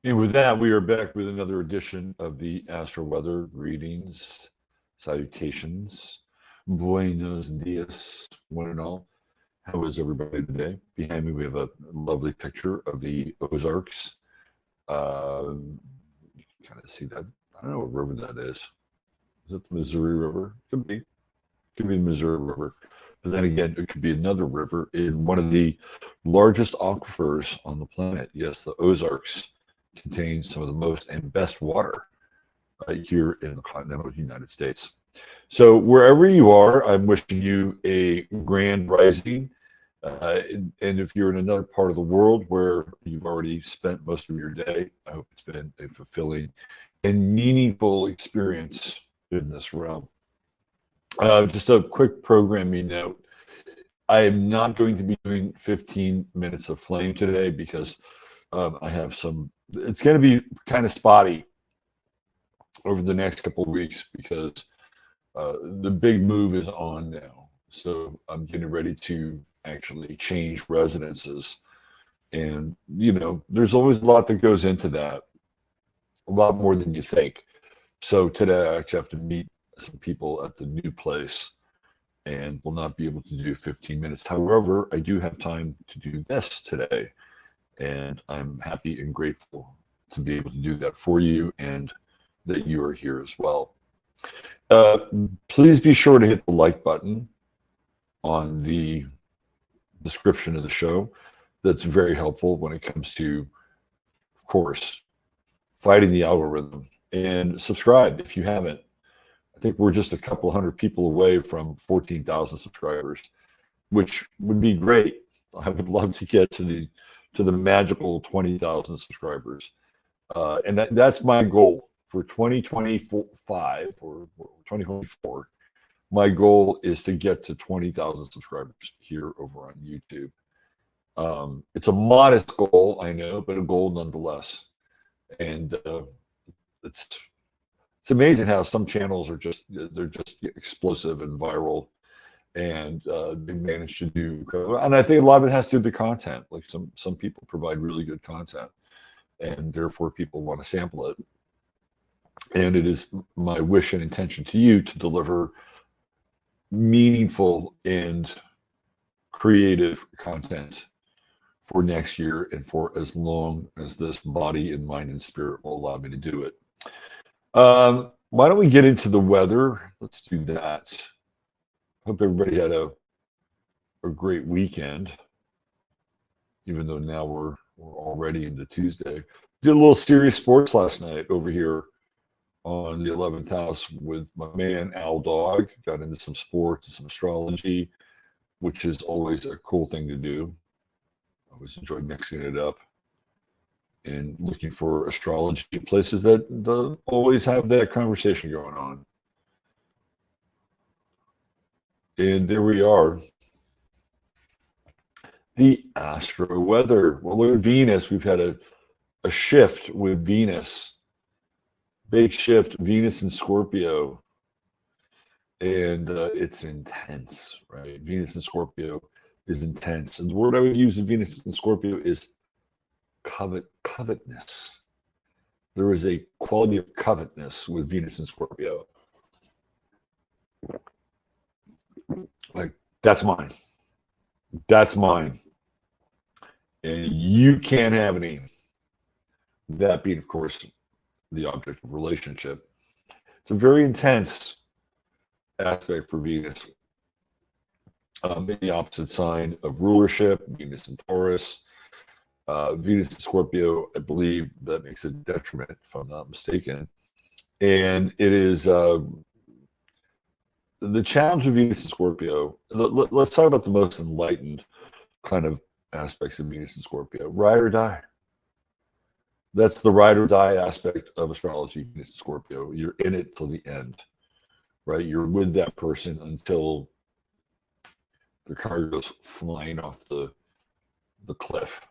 And with that, we are back with another edition of the Astro Weather. Greetings, salutations, buenos dias, one and all. How is everybody today? Behind me, we have a lovely picture of the Ozarks. You can kind of see that. I don't know what river that is. Is it the Missouri River? Could be. Could be the Missouri River. But then again, it could be another river in one of the largest aquifers on the planet. Yes, the Ozarks contains some of the most and best water here in the continental United States. So wherever you are, I'm wishing you a grand rising. And if you're in another part of the world where you've already spent most of your day, I hope it's been a fulfilling and meaningful experience in this realm. Just a quick programming note. I am not going to be doing 15 minutes of flame today because I have it's going to be kind of spotty over the next couple of weeks because the big move is on now. So I'm getting ready to actually change residences. And, there's always a lot that goes into that, a lot more than you think. So today I actually have to meet some people at the new place and will not be able to do 15 minutes. However, I do have time to do this today. And I'm happy and grateful to be able to do that for you and that you are here as well. Please be sure to hit the like button on the description of the show. That's very helpful when it comes to, of course, fighting the algorithm. And subscribe if you haven't. I think we're just a couple hundred people away from 14,000 subscribers, which would be great. I would love to get to the magical 20,000 subscribers. And that's my goal for 2025 or 2024. My goal is to get to 20,000 subscribers here over on YouTube. It's a modest goal, I know, but a goal nonetheless. And it's amazing how some channels they're just explosive and viral. And they managed to do, and I think a lot of it has to do with the content. Like some people provide really good content, and therefore people want to sample it. And it is my wish and intention to you to deliver meaningful and creative content for next year and for as long as this body and mind and spirit will allow me to do it. Why don't we get into the weather? Let's do that. Hope everybody had a great weekend, even though now we're already into Tuesday. Did a little serious sports last night over here on the 11th house with my man Al Dog. Got into some sports and some astrology, which is always a cool thing to do. I always enjoy mixing it up and looking for astrology places that always have that conversation going on. And there we are. The Astro Weather. Well, look at Venus. We've had a shift with Venus. Big shift, Venus in Scorpio. And it's intense, right? Venus in Scorpio is intense. And the word I would use in Venus in Scorpio is covetousness. There is a quality of covetousness with Venus in Scorpio. Like, that's mine. That's mine. And you can't have any. That being, of course, the object of relationship. It's a very intense aspect for Venus. In the opposite sign of rulership, Venus in Taurus. Venus in Scorpio, I believe that makes a detriment, if I'm not mistaken. And it is... the challenge of Venus and Scorpio, let's talk about the most enlightened kind of aspects of Venus and Scorpio. Ride or die. That's the ride or die aspect of astrology, Venus and Scorpio. You're in it till the end, right? You're with that person until the car goes flying off the cliff.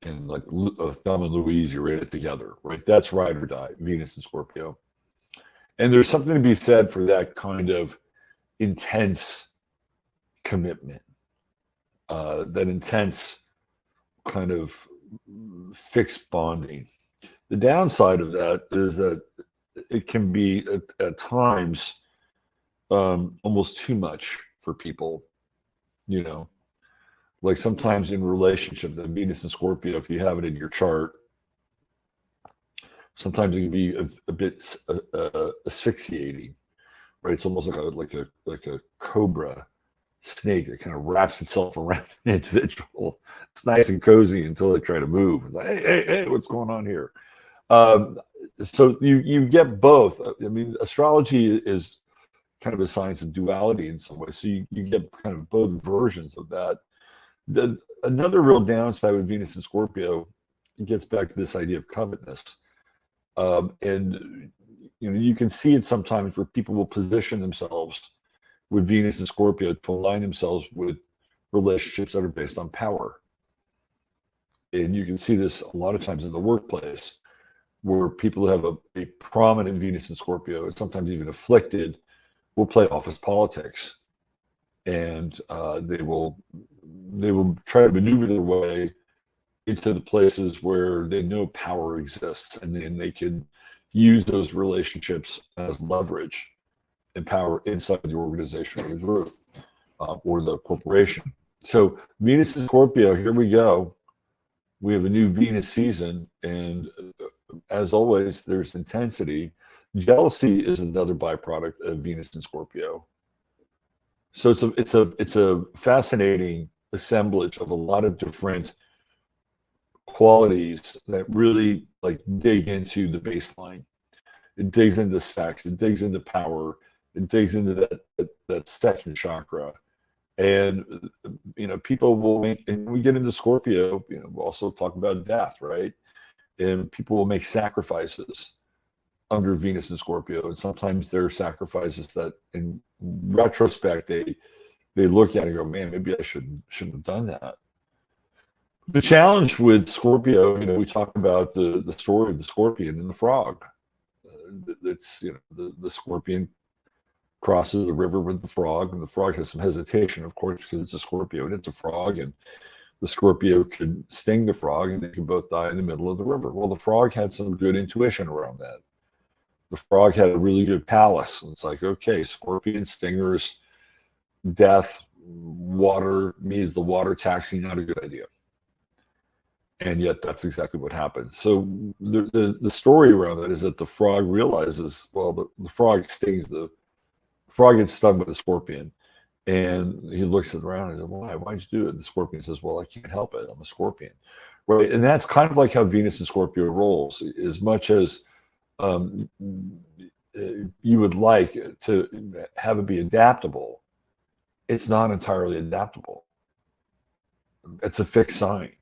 And like Thelma and Louise, you're in it together, right? That's ride or die, Venus and Scorpio. And there's something to be said for that kind of intense commitment, that intense kind of fixed bonding The downside of that is that it can be at times almost too much for people, you know, like sometimes in relationship, the Venus and Scorpio, if you have it in your chart, sometimes it can be a bit asphyxiating, right? It's almost like a cobra snake that kind of wraps itself around an individual. It's nice and cozy until they try to move. It's like, hey, what's going on here? So you get both. I mean, astrology is kind of a science of duality in some ways. So you get kind of both versions of that. Another real downside with Venus and Scorpio, it gets back to this idea of covetousness. And you can see it sometimes where people will position themselves with Venus and Scorpio to align themselves with relationships that are based on power. And you can see this a lot of times in the workplace, where people who have a prominent Venus and Scorpio, and sometimes even afflicted, will play office politics, and they will try to maneuver their way into the places where they know power exists, and then they can use those relationships as leverage and power inside the organization or the group or the corporation. So Venus and Scorpio, here we go. We have a new Venus season, and as always, there's intensity. Jealousy is another byproduct of Venus and Scorpio. So it's a fascinating assemblage of a lot of different qualities that really like dig into the baseline. It digs into sex. It digs into power. It digs into that second chakra. And people will make, and we get into Scorpio, we'll also talk about death, right? And people will make sacrifices under Venus and Scorpio, and sometimes there are sacrifices that, in retrospect, they look at it and go, "Man, maybe I shouldn't have done that." The challenge with Scorpio, we talk about the story of the scorpion and the frog. It's the scorpion crosses the river with the frog, and the frog has some hesitation, of course, because it's a Scorpio and it's a frog, and the Scorpio could sting the frog, and they could both die in the middle of the river. Well, the frog had some good intuition around that. The frog had a really good palace. And it's like, okay, scorpion, stingers, death, water means the water taxi, not a good idea. And yet that's exactly what happened. So the story around it is that the frog realizes, well, the frog stings, the frog gets stung by the scorpion. And he looks around and says, why'd you do it? And the scorpion says, well, I can't help it. I'm a scorpion. Right. And that's kind of like how Venus and Scorpio rolls. As much as you would like to have it be adaptable, it's not entirely adaptable. It's a fixed sign.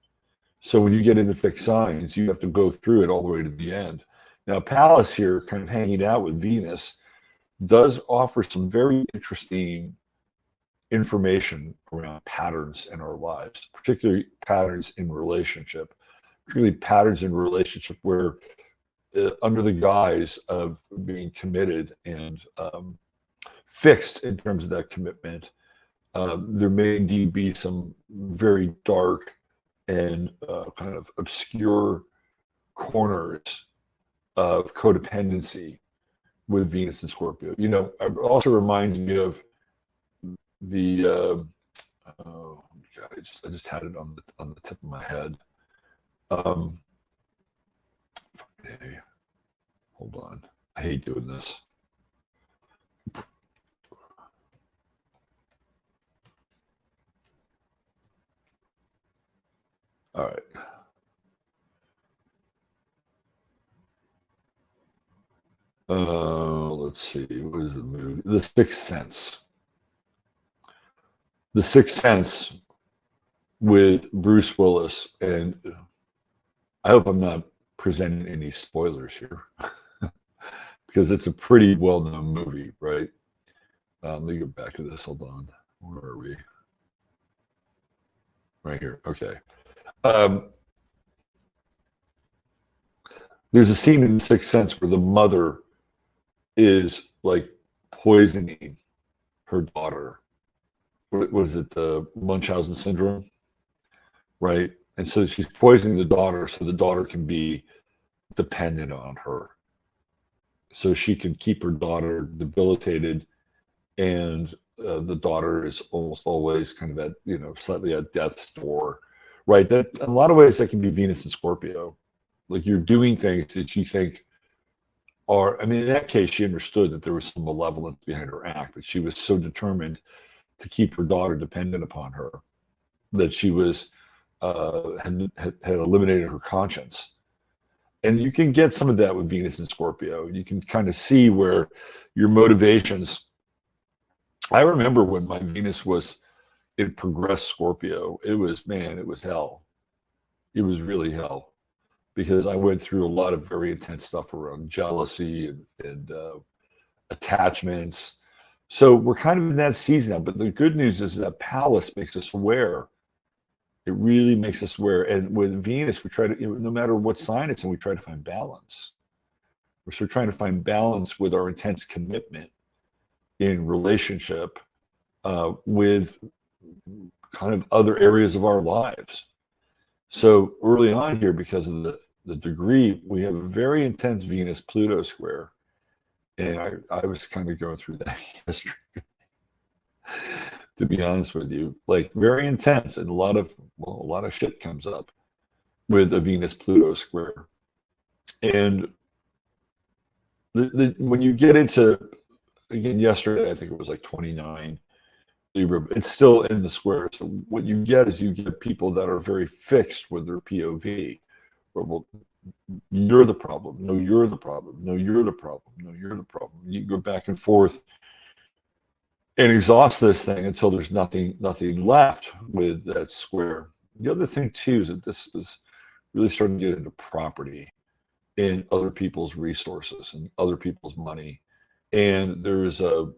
So when you get into fixed signs, you have to go through it all the way to the end. Now, Pallas here, kind of hanging out with Venus, does offer some very interesting information around patterns in our lives, particularly patterns in relationship, where under the guise of being committed and fixed in terms of that commitment, there may indeed be some very dark and kind of obscure corners of codependency with Venus and Scorpio. It also reminds me of the oh God, I just had it on the tip of my head. Hey, hold on. I hate doing this. All right. Let's see. What is the movie? The Sixth Sense. The Sixth Sense with Bruce Willis, and I hope I'm not presenting any spoilers here because it's a pretty well-known movie, right? Let me go back to this. Hold on. Where are we? Right here. Okay. There's a scene in The Sixth Sense where the mother is like poisoning her daughter. What is it? Munchausen syndrome, right? And so she's poisoning the daughter so the daughter can be dependent on her, so she can keep her daughter debilitated, and the daughter is almost always kind of at, slightly at death's door, right? That in a lot of ways that can be Venus and Scorpio. Like, you're doing things that you think are, I mean, in that case, she understood that there was some malevolence behind her act, but she was so determined to keep her daughter dependent upon her that she was had eliminated her conscience. And you can get some of that with Venus and Scorpio. You can kind of see where your motivations. I remember when my Venus was in progressed Scorpio, it was hell. It was really hell, because I went through a lot of very intense stuff around jealousy and attachments. So we're kind of in that season now. But the good news is that Palace makes us aware. It really makes us aware. And with Venus, we try to, no matter what sign it's in, we try to find balance. We're sort of trying to find balance with our intense commitment in relationship with kind of other areas of our lives. So early on here, because of the degree, we have a very intense Venus-Pluto square. And I was kind of going through that yesterday, to be honest with you. Like, very intense, and a lot of shit comes up with a Venus-Pluto square. And when you get into, again, yesterday, I think it was like 29 Libra, it's still in the square. So what you get is, you get people that are very fixed with their POV. Well, you're the problem. No, you're the problem. No, you're the problem. No, you're the problem. You go back and forth and exhaust this thing until there's nothing left with that square. The other thing too is that this is really starting to get into property and other people's resources and other people's money. And there's a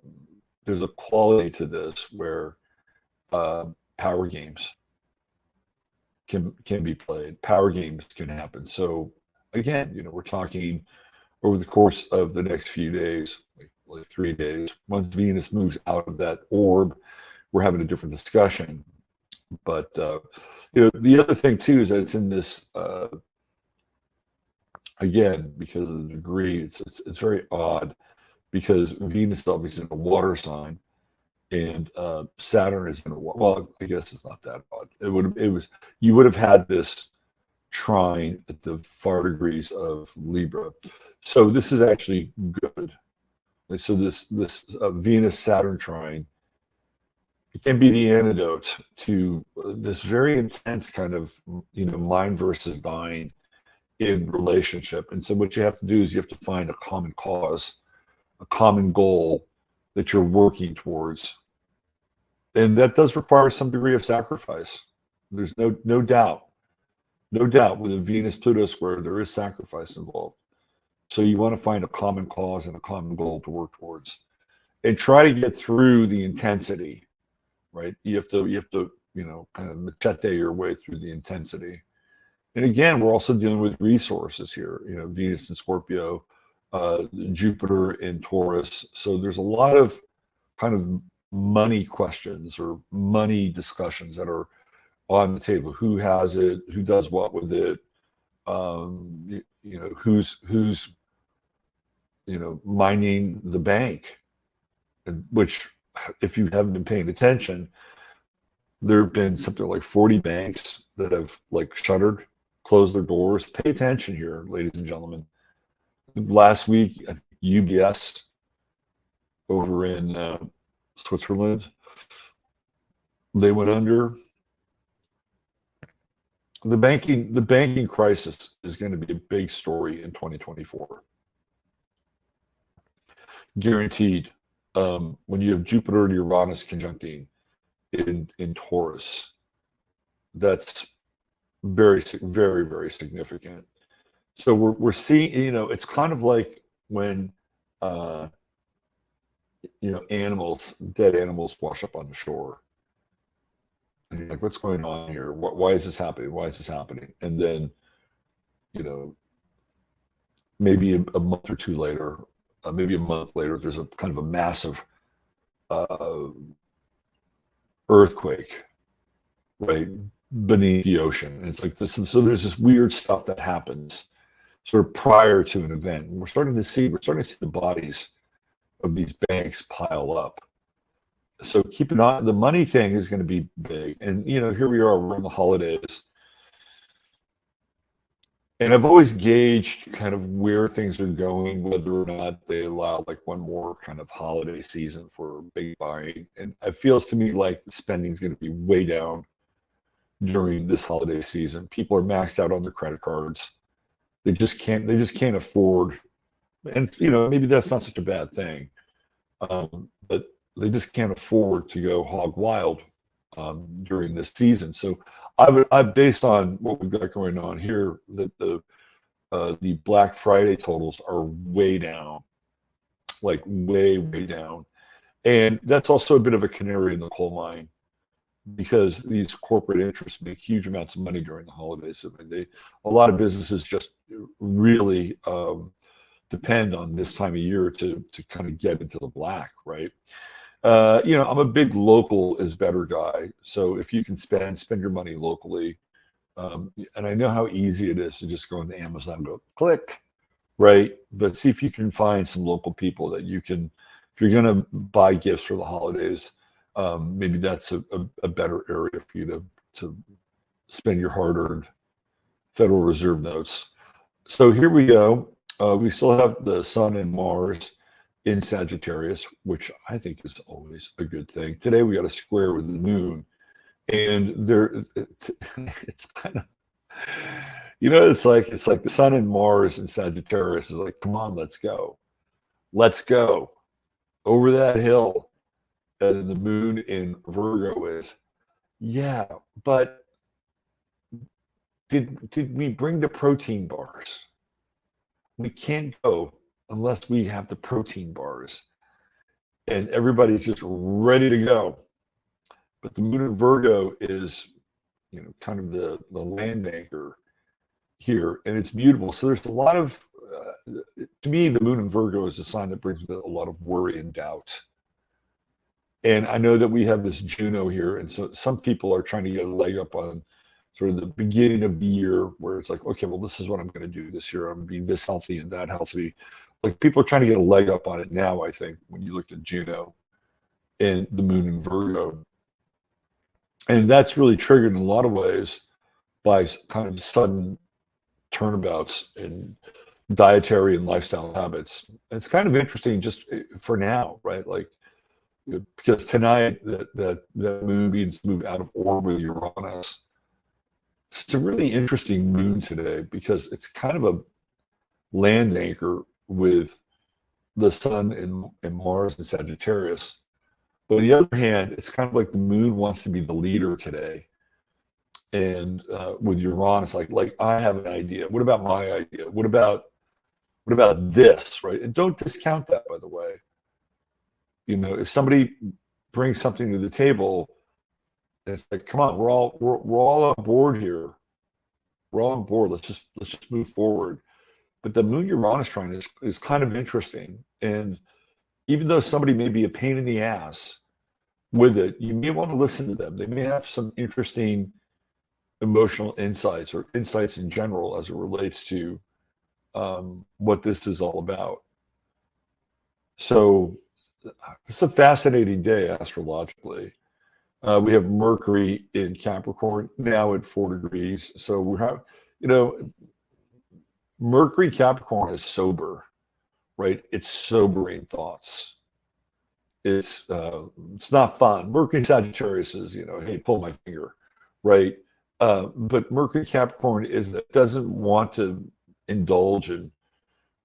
quality to this where power games can be played. Power games can happen. So again, we're talking over the course of the next few days, like 3 days, once Venus moves out of that orb, we're having a different discussion. But the other thing too is that it's in this again, because of the degree, it's very odd, because Venus is obviously in a water sign, and Saturn is in a, well, I guess it's not that odd. You would have had this trine at the far degrees of Libra. So this is actually good. So this Venus Saturn trine, it can be the antidote to this very intense kind of mine versus thine in relationship. And so what you have to do is you have to find a common cause, a common goal that you're working towards. And that does require some degree of sacrifice. There's no doubt with a Venus-Pluto square, there is sacrifice involved. So you want to find a common cause and a common goal to work towards, and try to get through the intensity, right? You have to kind of machete your way through the intensity. And again, we're also dealing with resources here, Venus and Scorpio, Jupiter in Taurus. So there's a lot of kind of money questions or money discussions that are on the table. Who has it? Who does what with it? Who's mining the bank? Which, if you haven't been paying attention, there have been something like 40 banks that have shuttered, closed their doors. Pay attention here, ladies and gentlemen. Last week, UBS over in Switzerland, they went under. The banking crisis is going to be a big story in 2024. Guaranteed. When you have Jupiter and Uranus conjuncting in Taurus, that's very, very, very significant. So we're seeing, it's kind of like when dead animals wash up on the shore. And you're like, what's going on here? Why is this happening? Why is this happening? And then, maybe a month or two later, maybe a month later, there's a kind of a massive earthquake, right, beneath the ocean. And it's like this. So there's this weird stuff that happens. sort of prior to an event. And we're starting to see the bodies of these banks pile up. So keep an eye. The money thing is going to be big. And here we are, we're in the holidays. And I've always gauged kind of where things are going, whether or not they allow like one more kind of holiday season for big buying. And it feels to me like spending is going to be way down during this holiday season. People are maxed out on their credit cards. They just can't afford. And maybe that's not such a bad thing, but they just can't afford to go hog wild during this season. So I based on what we've got going on here, that the Black Friday totals are way down, like way down, and that's also a bit of a canary in the coal mine, because these corporate interests make huge amounts of money during the holidays. I mean, a lot of businesses just really depend on this time of year to kind of get into the black, right? I'm a big local is better guy. So if you can spend your money locally, and I know how easy it is to just go into Amazon and go click, right? But see if you can find some local people that you can, if you're going to buy gifts for the holidays, maybe that's a better area for you to spend your hard-earned Federal Reserve notes. So here we go. We still have the Sun and Mars in Sagittarius, which I think is always a good thing. Today we got a square with the Moon, and it's kind of, it's like the Sun and Mars in Sagittarius is like, come on, let's go over that hill. And the Moon in Virgo is, yeah, but did we bring the protein bars? We can't go unless we have the protein bars, and everybody's just ready to go. But the Moon in Virgo is, kind of the land anchor here, and it's beautiful. So there's a lot of, to me, the Moon in Virgo is a sign that brings with it a lot of worry and doubt. And I know that we have this Juno here, and so some people are trying to get a leg up on sort of the beginning of the year, where it's like, okay, well, this is what I'm going to do this year. I'm going to be this healthy and that healthy. Like, people are trying to get a leg up on it now, I think, when you look at Juno and the Moon in Virgo. And that's really triggered in a lot of ways by kind of sudden turnabouts in dietary and lifestyle habits. And it's kind of interesting just for now, right? Like, because tonight that moon begins to move out of orb with Uranus. It's a really interesting moon today, because it's kind of a land anchor with the Sun and Mars and Sagittarius. But on the other hand, it's kind of like the moon wants to be the leader today. And with Uranus, like I have an idea. What about my idea? What about this, right? And don't discount that, by the way. If somebody brings something to the table, it's like, come on, we're all on board here. We're all on board. Let's just move forward. But the Moon Uranus trine is kind of interesting. And even though somebody may be a pain in the ass with it, you may want to listen to them. They may have some interesting emotional insights, or insights in general, as it relates to what this is all about. So it's a fascinating day astrologically. We have Mercury in Capricorn now at 4 degrees. So we have, Mercury Capricorn is sober, right? It's sobering thoughts. It's not fun. Mercury Sagittarius is, hey, pull my finger, right? But Mercury Capricorn doesn't want to indulge in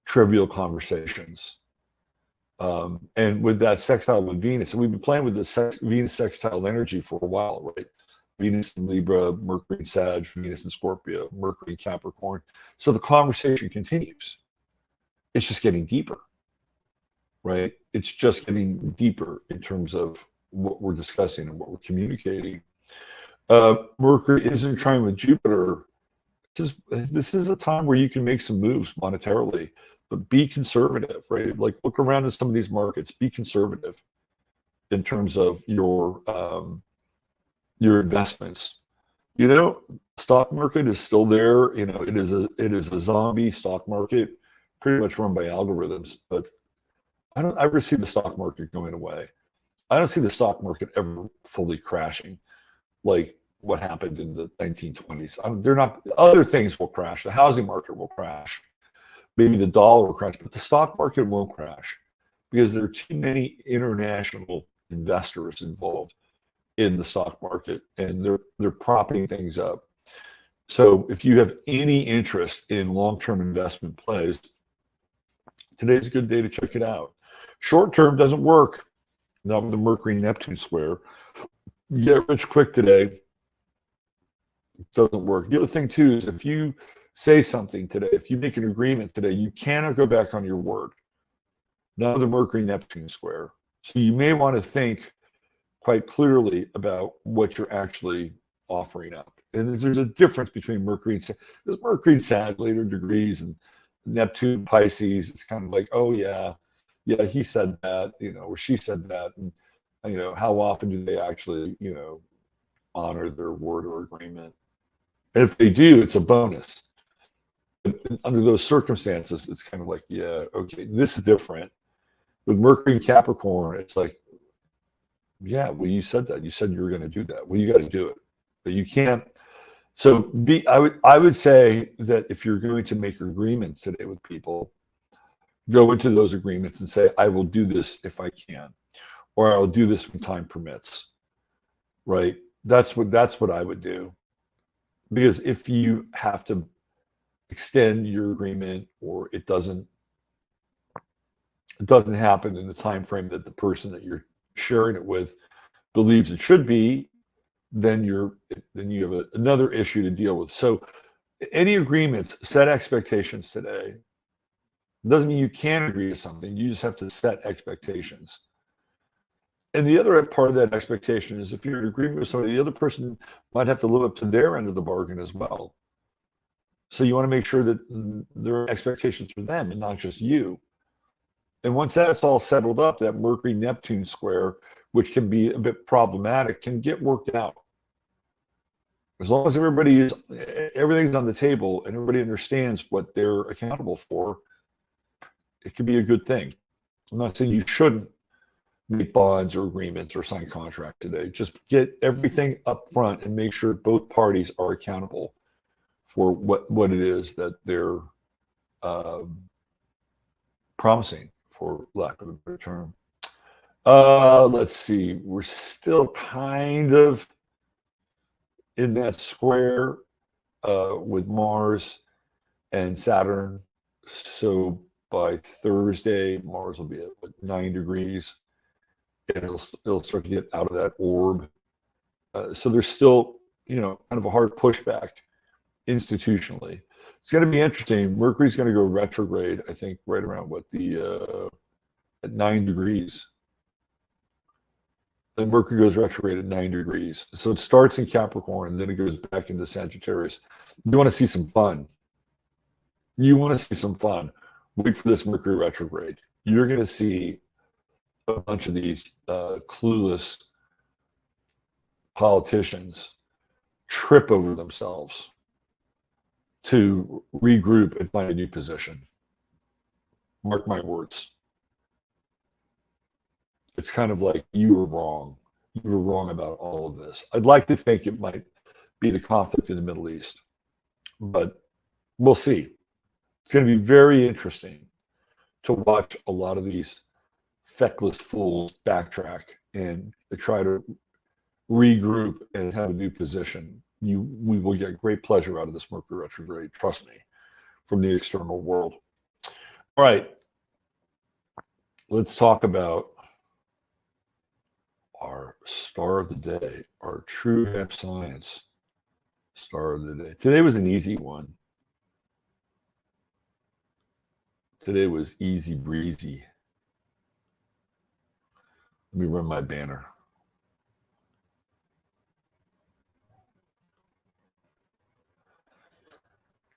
trivial conversations. And with that sextile with Venus, and we've been playing with the Venus sextile energy for a while, right? Venus in Libra, Mercury in Sag, Venus in Scorpio, Mercury in Capricorn. So the conversation continues. It's just getting deeper, right? It's just getting deeper in terms of what we're discussing and what we're communicating. Mercury is in trine with Jupiter. This is a time where you can make some moves monetarily, but be conservative, right? Like, look around at some of these markets, be conservative in terms of your investments. You know, stock market is still there. You know, it is a zombie stock market, pretty much run by algorithms. But I don't ever see the stock market going away. I don't see the stock market ever fully crashing, like what happened in the 1920s. They're not. Other things will crash. The housing market will crash. Maybe the dollar will crash, but the stock market won't crash because there are too many international investors involved in the stock market, and they're propping things up. So if you have any interest in long-term investment plays, today's a good day to check it out. Short-term doesn't work. Not with the Mercury Neptune square. Get rich quick today doesn't work. The other thing too is if you say something today, if you make an agreement today, you cannot go back on your word. Not with the Mercury Neptune square. So you may want to think quite clearly about what you're actually offering up. And there's a difference between Mercury and there's Mercury and Sag later degrees, and Neptune Pisces. It's kind of like, oh yeah, he said that, or she said that, and how often do they actually, honor their word or agreement? And if they do, it's a bonus. But under those circumstances, it's kind of like, yeah, okay, this is different. With Mercury and Capricorn, it's like, yeah, well, you said that. You said you were going to do that. Well, you got to do it. But you can't. So I would say that if you're going to make agreements today with people, go into those agreements and say, I will do this if I can, or I'll do this when time permits. Right? That's what I would do. Because if you have to extend your agreement, or it doesn't happen in the time frame that the person that you're sharing it with believes it should be, then you have another issue to deal with. So any agreements, set expectations today. Doesn't mean you can't agree to something. You just have to set expectations. And the other part of that expectation is if you're in agreement with somebody, the other person might have to live up to their end of the bargain as well. So you want to make sure that there are expectations for them and not just you. And once that's all settled up, that Mercury-Neptune square, which can be a bit problematic, can get worked out. As long as everything's on the table and everybody understands what they're accountable for, it can be a good thing. I'm not saying you shouldn't make bonds or agreements or sign contracts today. Just get everything up front and make sure both parties are accountable for what it is that they're promising, for lack of a better term. Let's see. We're still kind of in that square with Mars and Saturn. So by Thursday, Mars will be at 9 degrees, and it'll start to get out of that orb. So there's still, kind of a hard pushback institutionally. It's going to be interesting. Mercury's going to go retrograde, I think, right around at 9 degrees. Then Mercury goes retrograde at 9 degrees. So it starts in Capricorn, and then it goes back into Sagittarius. You want to see some fun. Wait for this Mercury retrograde. You're going to see a bunch of these clueless politicians trip over themselves to regroup and find a new position. Mark my words. It's kind of like, you were wrong. You were wrong about all of this. I'd like to think it might be the conflict in the Middle East, but we'll see. It's going to be very interesting to watch a lot of these feckless fools backtrack and try to regroup and have a new position. We will get great pleasure out of this Mercury retrograde, trust me, from the external world. All right, let's talk about our star of the day, our true hemp science star of the day. Today was an easy one. Today was easy breezy. Let me run my banner.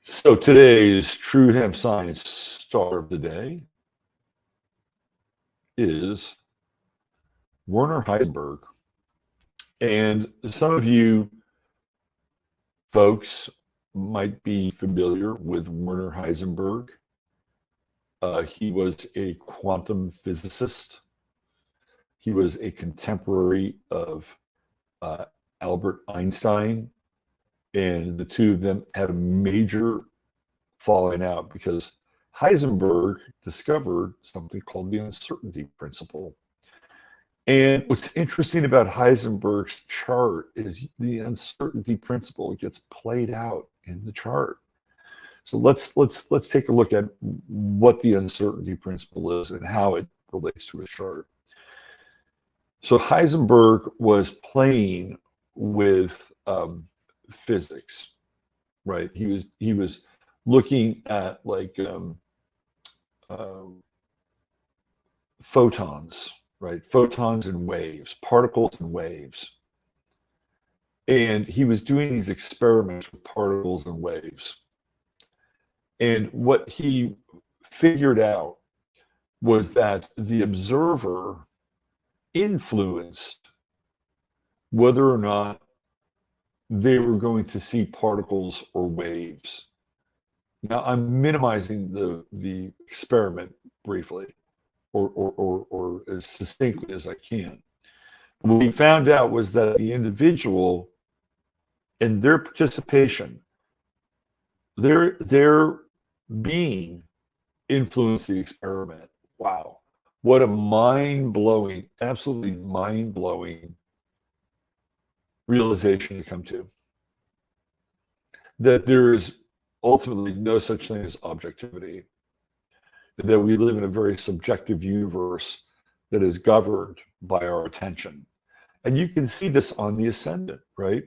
So today's true hemp science star of the day is Werner Heisenberg. And some of you folks might be familiar with Werner Heisenberg. He was a quantum physicist. He was a contemporary of Albert Einstein, and the two of them had a major falling out because Heisenberg discovered something called the uncertainty principle. And what's interesting about Heisenberg's chart is the uncertainty principle gets played out in the chart. So let's take a look at what the uncertainty principle is and how it relates to a chart. So Heisenberg was playing with physics, right? He was looking at like photons, right? Photons and waves, particles and waves. And he was doing these experiments with particles and waves. And what he figured out was that the observer influenced whether or not they were going to see particles or waves. Now, I'm minimizing the experiment briefly, or as succinctly as I can. What we found out was that the individual and their participation, their being influenced the experiment. Wow. What a mind-blowing, absolutely mind-blowing realization to come to. That there is ultimately no such thing as objectivity. That we live in a very subjective universe that is governed by our attention. And you can see this on the ascendant, right?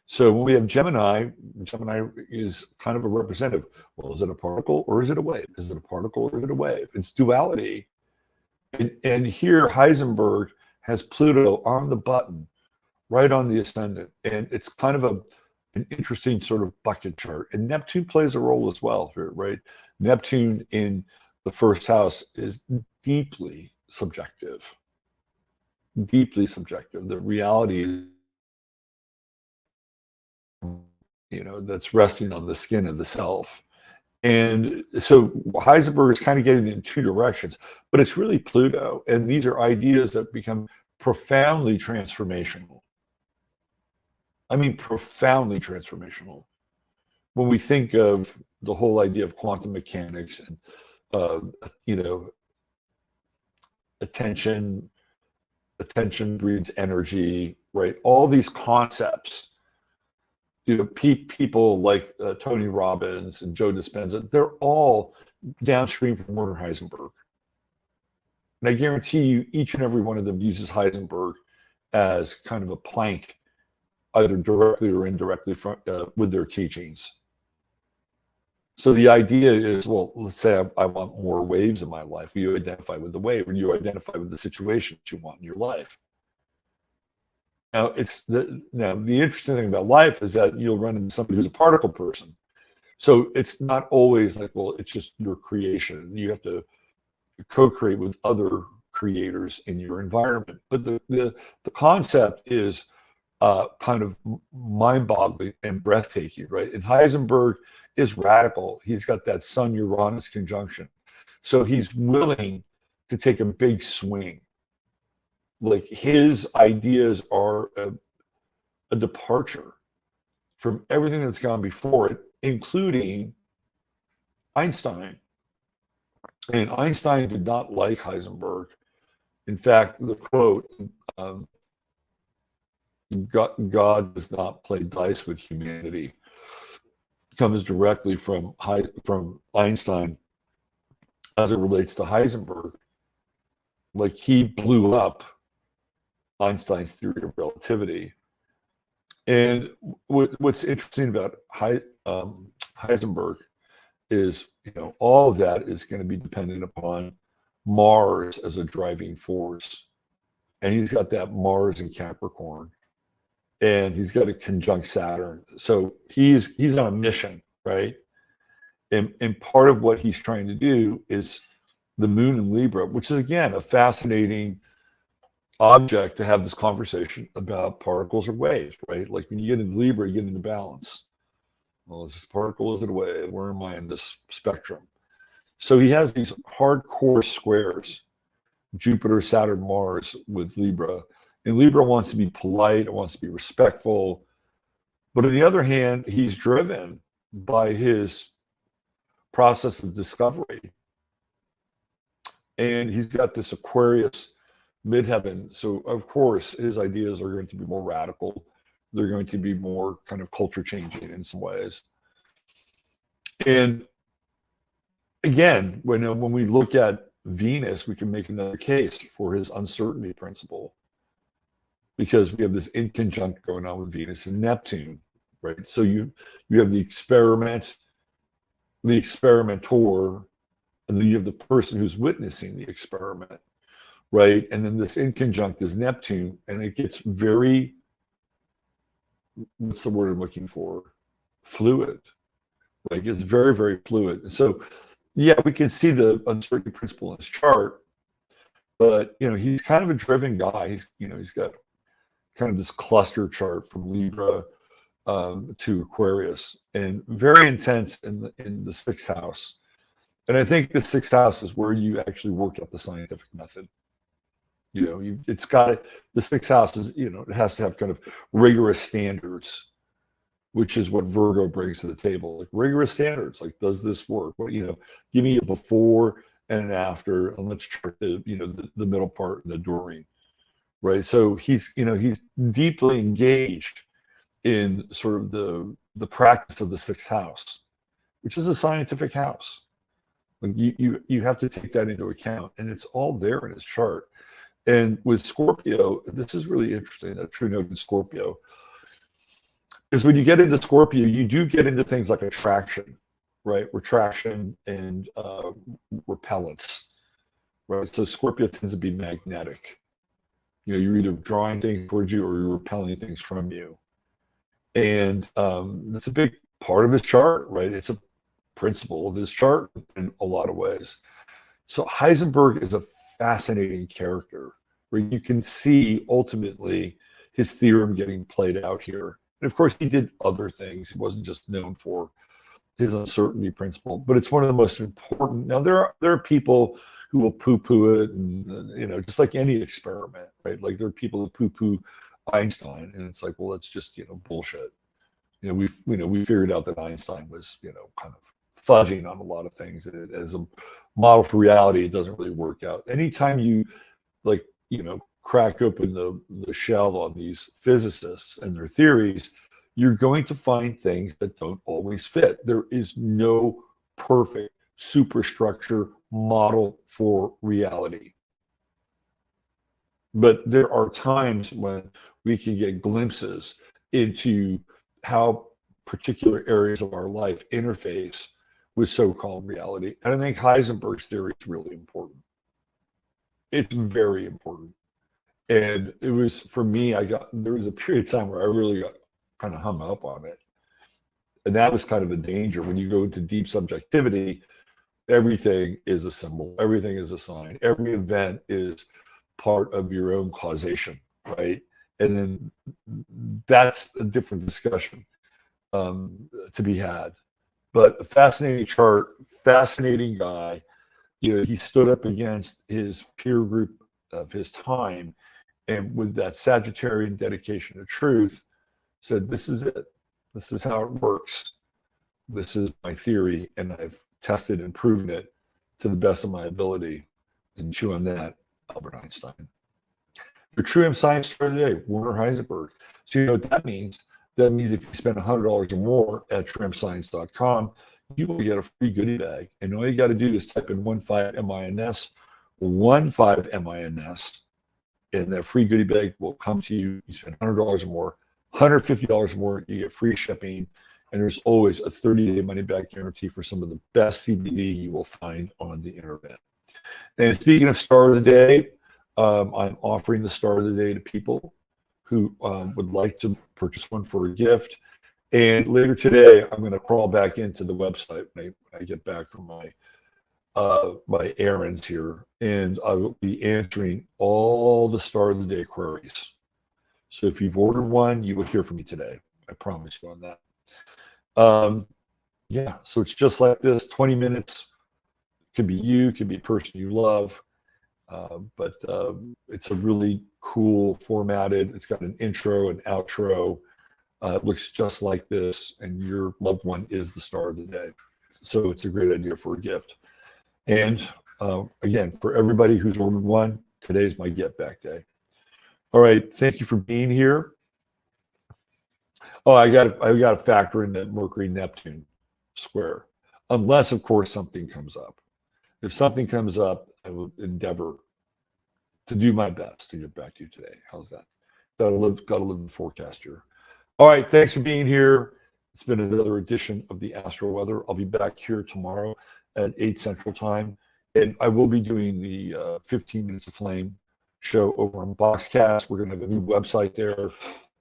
So when we have Gemini, Gemini is kind of a representative. Well, is it a particle or is it a wave? Is it a particle or is it a wave? It's duality. And here Heisenberg has Pluto on the button, right on the ascendant. And it's kind of an interesting sort of bucket chart. And Neptune plays a role as well here, right? Neptune in the first house is deeply subjective. Deeply subjective. The reality is, that's resting on the skin of the self. And so Heisenberg is kind of getting in two directions, but it's really Pluto. And these are ideas that become profoundly transformational. I mean, profoundly transformational. When we think of the whole idea of quantum mechanics and, attention breeds energy, right? All these concepts, people like Tony Robbins and Joe Dispenza, they're all downstream from Werner Heisenberg. And I guarantee you, each and every one of them uses Heisenberg as kind of a plank, either directly or indirectly with their teachings. So the idea is, well, let's say I want more waves in my life. You identify with the wave, and you identify with the situation that you want in your life. Now, the interesting thing about life is that you'll run into somebody who's a particle person. So it's not always like, well, it's just your creation. You have to co-create with other creators in your environment. But the concept is kind of mind-boggling and breathtaking, right? And Heisenberg is radical. He's got that Sun-Uranus conjunction. So he's willing to take a big swing. Like his ideas are a departure from everything that's gone before it, including Einstein. And Einstein did not like Heisenberg. In fact, the quote, God does not play dice with humanity, comes directly from Einstein as it relates to Heisenberg. Like he blew up Einstein's theory of relativity. And what's interesting about Heisenberg is, all of that is going to be dependent upon Mars as a driving force. And he's got that Mars in Capricorn. And he's got a conjunct Saturn. So he's on a mission, right? And part of what he's trying to do is the moon in Libra, which is, again, a fascinating object to have this conversation about particles or waves, right? Like when you get into Libra, you get into balance. Well, is this a particle? Is it a wave? Where am I in this spectrum? So he has these hardcore squares, Jupiter, Saturn, Mars with Libra. And Libra wants to be polite, it wants to be respectful. But on the other hand, he's driven by his process of discovery. And he's got this Aquarius midheaven. So, of course, his ideas are going to be more radical. They're going to be more kind of culture changing in some ways. And again, when we look at Venus, we can make another case for his uncertainty principle, because we have this inconjunct going on with Venus and Neptune, right? So you have the experiment, the experimenter, and then you have the person who's witnessing the experiment, right? And then this inconjunct is Neptune, and it gets very, what's the word I'm looking for? Fluid. Like it's very, very fluid. And so, yeah, we can see the uncertainty principle in his chart, but he's kind of a driven guy. He's got kind of this cluster chart from Libra to Aquarius, and very intense in the sixth house. And I think the sixth house is where you actually work out the scientific method. It's got the sixth house is, it has to have kind of rigorous standards, which is what Virgo brings to the table. Like rigorous standards, like, does this work? Well, give me a before and an after, and let's chart the middle part and the during, right? So he's deeply engaged in sort of the practice of the sixth house, which is a scientific house. Like you have to take that into account, and it's all there in his chart. And with Scorpio, this is really interesting, that true note in Scorpio, is when you get into Scorpio, you do get into things like attraction, right? Retraction and repellence, right? So Scorpio tends to be magnetic. You're either drawing things towards you or you're repelling things from you. And that's a big part of his chart, right? It's a principle of his chart in a lot of ways. So Heisenberg is a fascinating character where you can see ultimately his theorem getting played out here. And of course, he did other things. He wasn't just known for his uncertainty principle, but it's one of the most important. Now, there are people who will poo-poo it, and just like any experiment, right? Like there are people who poo-poo Einstein, and it's like, well, that's just bullshit. We figured out that Einstein was kind of fudging on a lot of things. As a model for reality, it doesn't really work out. Anytime you crack open the shell on these physicists and their theories, you're going to find things that don't always fit. There is no perfect superstructure model for reality. But there are times when we can get glimpses into how particular areas of our life interface with so-called reality. And I think Heisenberg's theory is really important. It's very important. And it was, for me, there was a period of time where I really got kind of hung up on it. And that was kind of a danger. When you go into deep subjectivity, everything is a symbol, everything is a sign, every event is part of your own causation, right? And then that's a different discussion to be had. But a fascinating chart, fascinating guy. He stood up against his peer group of his time, and with that Sagittarian dedication to truth, said, this is it. This is how it works. This is my theory, and I've tested and proven it to the best of my ability. And chew on that, Albert Einstein. Your true M science for the day, Werner Heisenberg. So you know what that means? That means if you spend $100 or more at truemscience.com, you will get a free goodie bag. And all you got to do is type in 15MINS, 15MINS, and that free goodie bag will come to you. You spend $100 or more, $150 or more, you get free shipping. And there's always a 30-day money-back guarantee for some of the best CBD you will find on the internet. And speaking of Star of the Day, I'm offering the Star of the Day to people who would like to purchase one for a gift. And later today, I'm going to crawl back into the website when I get back from my my errands here and I will be answering all the Star of the Day queries. So if you've ordered one, you will hear from me today. I promise you on that. Yeah, so it's just like this, 20 minutes. Could be you, could be a person you love. But it's a really cool formatted. It's got an intro and outro. It looks just like this, and your loved one is the star of the day. So it's a great idea for a gift. And again, for everybody who's ordered one, today's my get back day. All right, thank you for being here. Oh, I got to factor in that Mercury Neptune square, unless of course something comes up. If something comes up, I will endeavor to do my best to get back to you today. How's that? Got to live the forecast here. All right, thanks for being here. It's been another edition of the Astro Weather. I'll be back here tomorrow at 8 Central Time, and I will be doing the 15 Minutes of Flame show over on Boxcast. We're going to have a new website there.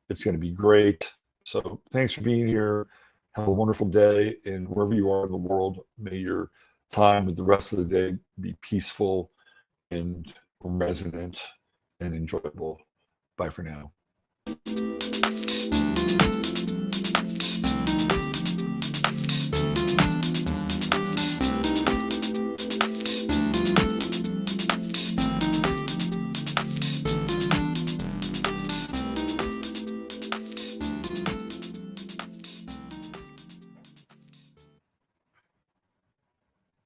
It's going to be great. So thanks for being here. Have a wonderful day, and wherever you are in the world, may your time with the rest of the day be peaceful and resonant and enjoyable. Bye for now.